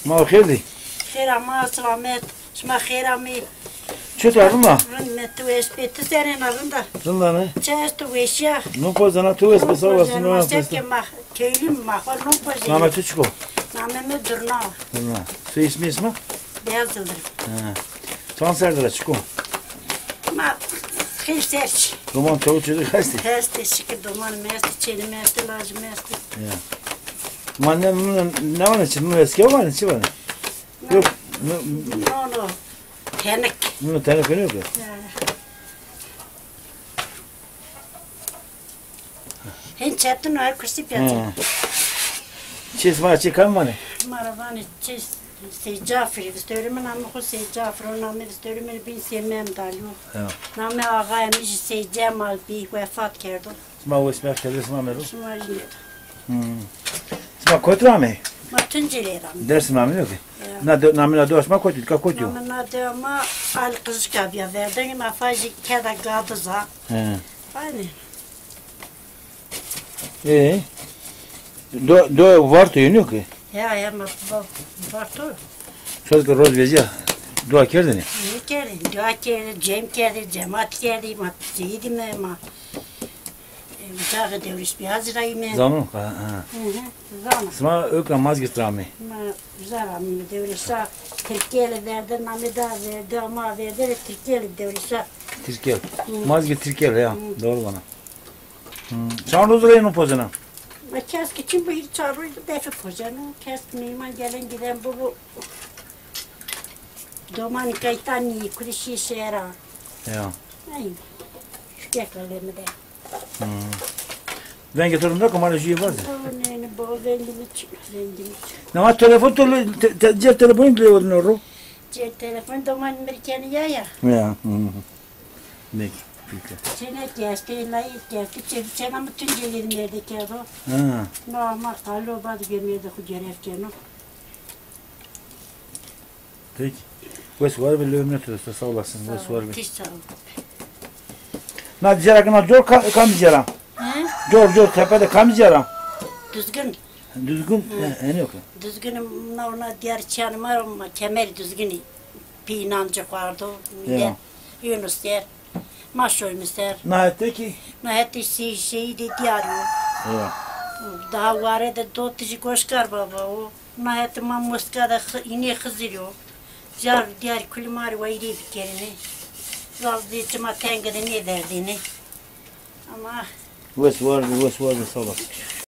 ما خیلی. خیر ما سلامت شما خیر می چطور ما؟ من تو اسپیت سرین آورده زندانه؟ چه است تو ویشیا نو پوزنا تو اس بسا واسه نو است که ما کلیم ما خور نو پوزی نام تو چیکو؟ نامم درنا نه تو اسمی اسم؟ بیازدر چند سردر چیکو؟ ما خیلی سرچ رومان تو چی هستی؟ هستی که دومان میست چیلی میست لاج میست من نه من چی نو اسکی وانه چی وانه؟ yok no tenek no tenek yok ya. Hen çatın ay kursi piyatı. Çiz var çıkan mı ne? Maravani çiz Seycafir istiyorum ama o Seycafir onu istiyorum bir sevmem dalıyor. Namı ağayım iş Seycemal bir vefat kerdi. Sma o ismi aktardı sma mero. Sma yine. Sma kotra mı? Matınceler. Dersim namı yok ki. Namına doşma koydu ka koydu. Namına dema al kız kabya verdin ama fazla kada gadıza. Aynı. Do var to yok ki. Ya var to. Çocuk roz veziyor. Dua kerdin. Ne kerdin? Dua kerdin, cemaat kerdin, matıydı mı ma. Uçağı devriş bir hazırayım mı? Zaman ha. Zaman. Sma ökla mazgistrami. Ma zaman devrişa Türkiye'li verdi, namida verdi ama verdi Türkiye'li devrişa. Türkiye. Mazgi Türkiye ya. Doğru bana. Çağın uzayın o pozana. Kes ki kim bu hiç çağırıyordu defi pozanı. Kes meyman gelen giden bu Domani kaytani kurişi şehra. Ya. Aynen. Şu kekalemi de. Ben getirdim da kamera şeyi vardı. Ne bu zengin. Ne var telefon cep telefonu diyorlar orada. Cep telefon doman Amerikanı ya. Ya. Ne? Sene geldi, layık geldi. Sen ama tüm gelirim yerdeki ya. Ha. Normal kalıyor bazı gelmeye de ku gerefkeni. Peki. Wes var bir lümnet olsa sağ olasın. Wes var bir. Hiç sağ ol. Na diyecek na zor kamizyaram. Zor tepede kamizyaram. Düzgün. Düzgün ne yok. Düzgünüm ona diğer çanım var ama kemer düzgün. Bir inancı vardı. Ya. Yunus der. Maşoymuş der. Nahette ki. Nahette şeyi de diğer o. Ya. Daha var da dotici koşkar baba o. Nahette mamuska da yine kızıyor. Jar diğer kulmar vayri bir kerine. Zaldı cima tengede ne verdiğini. Ama Wes var bir sağ olasın.